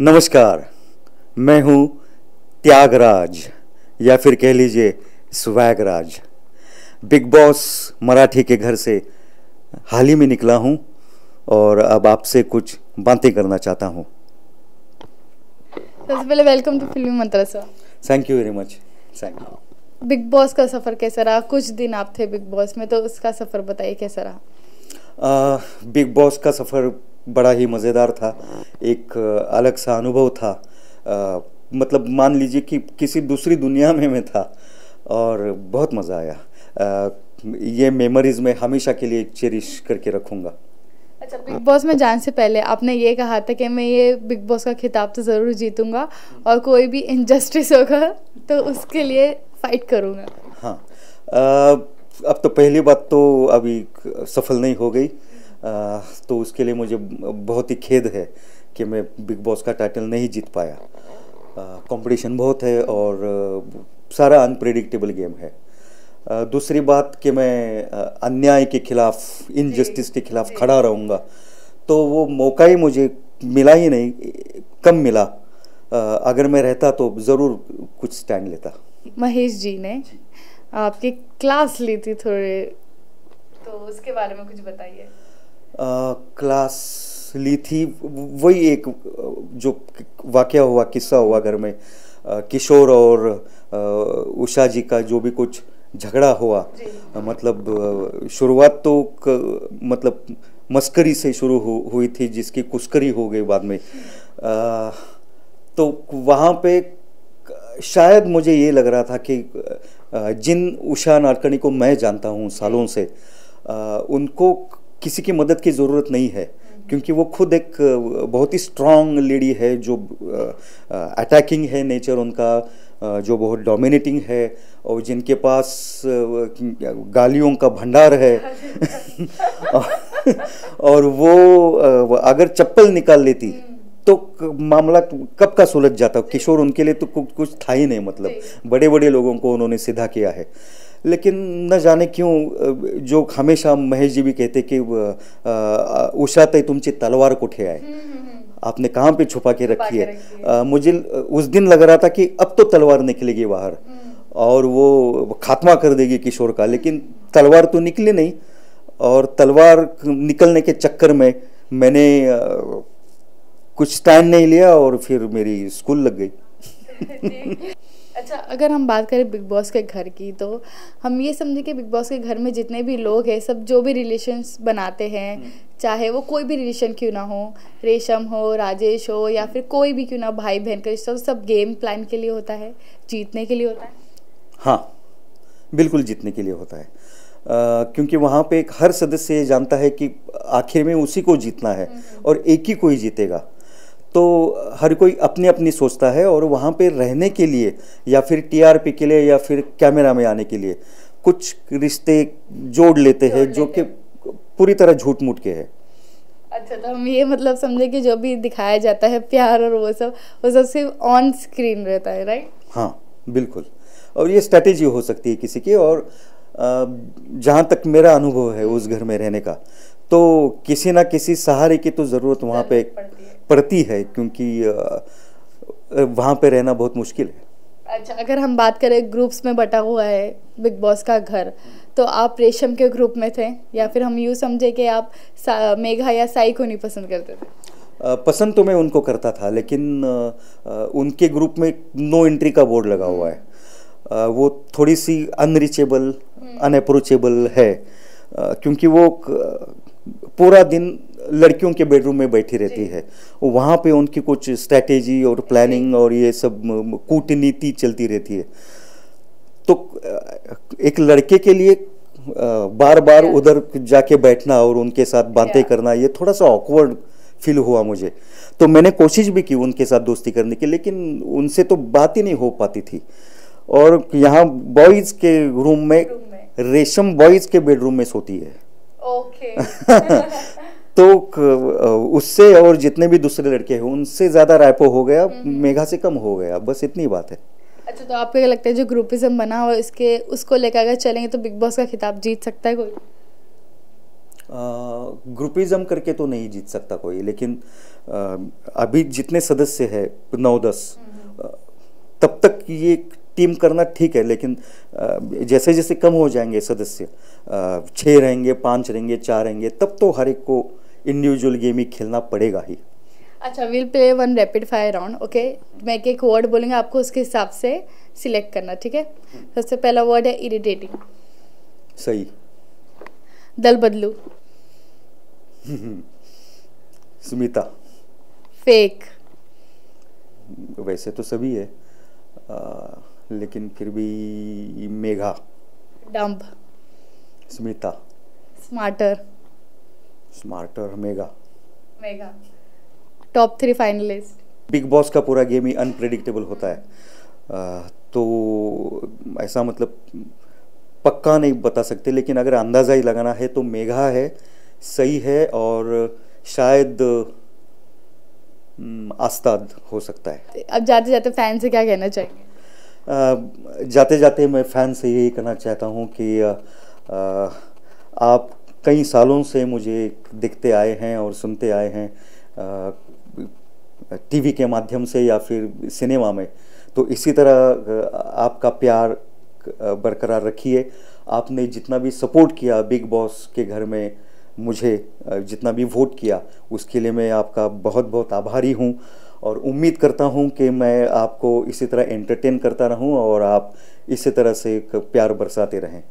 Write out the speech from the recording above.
नमस्कार, मैं हूँ त्यागराज या फिर कह लीजिए स्वैगराज। बिग बॉस मराठी के घर से हाल ही में निकला हूँ और अब आपसे कुछ बातें करना चाहता हूँ। सबसे पहले welcome to Filmy Mantra sir. Thank you very much. Thank you. Bigg Boss का सफ़र कैसा रहा? कुछ दिन आप थे बिग बॉस में, तो उसका सफ़र बताइए कैसा रहा? बिग बॉस का सफ़र बड़ा ही मज़ेदार था। एक अलग सा अनुभव था। मतलब मान लीजिए कि किसी दूसरी दुनिया में मैं था और बहुत मज़ा आया। ये मेमोरीज में हमेशा के लिए चेरिश करके रखूँगा। अच्छा, बिग बॉस में जाने से पहले आपने ये कहा था कि मैं ये बिग बॉस का खिताब तो ज़रूर जीतूंगा और कोई भी इनजस्टिस होगा तो उसके लिए फाइट करूँगा। हाँ, अब तो पहली बात तो अभी सफल नहीं हो गई। तो उसके लिए मुझे बहुत ही खेद है कि मैं बिग बॉस का टाइटल नहीं जीत पाया। कंपटीशन बहुत है और सारा अनप्रेडिक्टेबल गेम है। दूसरी बात कि मैं अन्याय के खिलाफ, इनजस्टिस के खिलाफ खड़ा रहूँगा, तो वो मौका ही मुझे मिला ही नहीं, कम मिला। अगर मैं रहता तो ज़रूर कुछ स्टैंड लेता। महेश जी ने आपकी क्लास ली थी थोड़े, तो उसके बारे में कुछ बताइए। क्लास ली थी, वही एक जो वाकया हुआ, किस्सा हुआ घर में। किशोर और उषा जी का जो भी कुछ झगड़ा हुआ, मतलब शुरुआत तो मतलब मस्करी से शुरू हुई थी, जिसकी कुस्करी हो गई बाद में। तो वहाँ पे शायद मुझे ये लग रहा था कि जिन उषा नाडकर्णी को मैं जानता हूँ सालों से, उनको किसी की मदद की ज़रूरत नहीं है, क्योंकि वो खुद एक बहुत ही स्ट्रांग लेडी है, जो अटैकिंग है नेचर उनका, जो बहुत डोमिनेटिंग है और जिनके पास गालियों का भंडार है। और वो अगर चप्पल निकाल लेती तो मामला कब का सुलझ जाता। किशोर उनके लिए तो कुछ था ही नहीं, मतलब बड़े बड़े लोगों को उन्होंने सीधा किया है। लेकिन न जाने क्यों, जो हमेशा महेश जी भी कहते कि उषा तय तुमची तलवार कुठे आहे, आपने कहाँ पे छुपा के रखी है। मुझे उस दिन लग रहा था कि अब तो तलवार निकलेगी बाहर और वो खात्मा कर देगी किशोर का, लेकिन तलवार तो निकली नहीं। और तलवार निकलने के चक्कर में मैंने कुछ स्टैंड नहीं लिया और फिर मेरी स्कूल लग गई। अच्छा, अगर हम बात करें बिग बॉस के घर की, तो हम ये समझें कि बिग बॉस के घर में जितने भी लोग हैं, सब जो भी रिलेशंस बनाते हैं, चाहे वो कोई भी रिलेशन क्यों ना हो, रेशम हो, राजेश हो, या फिर कोई भी क्यों ना, भाई बहन का रिश्ता, सब गेम प्लान के लिए होता है, जीतने के लिए होता है। हाँ, बिल्कुल जीतने के लिए होता है। क्योंकि वहाँ पे हर सदस्य ये जानता है कि आखिर में उसी को जीतना है और एक ही कोई जीतेगा। तो हर कोई अपनी अपनी सोचता है और वहाँ पे रहने के लिए या फिर टीआरपी के लिए या फिर कैमरा में आने के लिए कुछ रिश्ते जोड़ लेते हैं, जो कि पूरी तरह झूठ मूठ के है। अच्छा, तो हम ये मतलब समझे कि जो भी दिखाया जाता है प्यार और वो सब सिर्फ ऑन स्क्रीन रहता है, राइट? हाँ, बिल्कुल। और ये स्ट्रैटेजी हो सकती है किसी की, और जहाँ तक मेरा अनुभव है उस घर में रहने का, तो किसी ना किसी सहारे की तो ज़रूरत वहाँ पे पड़ती है, क्योंकि वहाँ पे रहना बहुत मुश्किल है। अच्छा, अगर हम बात करें ग्रुप्स में बटा हुआ है बिग बॉस का घर, तो आप रेशम के ग्रुप में थे, या फिर हम यूँ समझे कि आप मेघा या साई को नहीं पसंद करते थे? पसंद तो मैं उनको करता था, लेकिन उनके ग्रुप में नो एंट्री का बोर्ड लगा हुआ है। वो थोड़ी सी अनरीचेबल, अनअप्रोचेबल है, क्योंकि वो पूरा दिन लड़कियों के बेडरूम में बैठी रहती है। वहाँ पे उनकी कुछ स्ट्रैटेजी और प्लानिंग और ये सब कूटनीति चलती रहती है। तो एक लड़के के लिए बार बार उधर जाके बैठना और उनके साथ बातें करना, ये थोड़ा सा ऑकवर्ड फील हुआ मुझे। तो मैंने कोशिश भी की उनके साथ दोस्ती करने की, लेकिन उनसे तो बात ही नहीं हो पाती थी। और यहाँ बॉयज़ के रूम में रेशम बॉयज़ के बेडरूम में सोती है। तो उससे और जितने भी दूसरे लड़के हैं उनसे ज़्यादा रैपो हो गया, मेघा से कम हो गया, बस इतनी बात है। अच्छा, तो आपको क्या लगता है जो ग्रुपिज्म बना हुआ उसको लेकर अगर चलेंगे तो बिग बॉस का खिताब जीत सकता है कोई? ग्रुपिज्म करके तो नहीं जीत सकता कोई, लेकिन अभी जितने सदस्य हैं 9-10, तब तक ये टीम करना ठीक है, लेकिन जैसे जैसे कम हो जाएंगे सदस्य, 6 रहेंगे, 5 रहेंगे, 4 रहेंगे, तब तो हर एक को इंडिविजुअल गेम ही खेलना पड़ेगा ही। अच्छा, will play one rapid fire round, okay. मैं एक वर्ड बोलूँगा, आपको उसके हिसाब से सिलेक्ट करना, ठीक है। सबसे पहला वर्ड है इरिटेटिंग। सही। दल बदलू। स्मिता। फेक। वैसे तो सभी है, लेकिन फिर भी Megha. Dump. Smita. Smarter. Smarter Megha. Megha. Top 3 finalist. Big Boss का पूरा गेम ही अनप्रेडिक्टेबल होता है, तो ऐसा मतलब पक्का नहीं बता सकते, लेकिन अगर अंदाज़ा ही लगाना है तो मेघा है, सही है, और शायद आस्ताद हो सकता है। अब जाते जाते फैन से क्या कहना चाहेंगे? जाते जाते मैं फ़ैन से यही कहना चाहता हूँ कि आप कई सालों से मुझे देखते आए हैं और सुनते आए हैं, टीवी के माध्यम से या फिर सिनेमा में, तो इसी तरह आपका प्यार बरकरार रखिए। आपने जितना भी सपोर्ट किया बिग बॉस के घर में, मुझे जितना भी वोट किया, उसके लिए मैं आपका बहुत बहुत आभारी हूँ, और उम्मीद करता हूँ कि मैं आपको इसी तरह एंटरटेन करता रहूँ और आप इसी तरह से प्यार बरसाते रहें।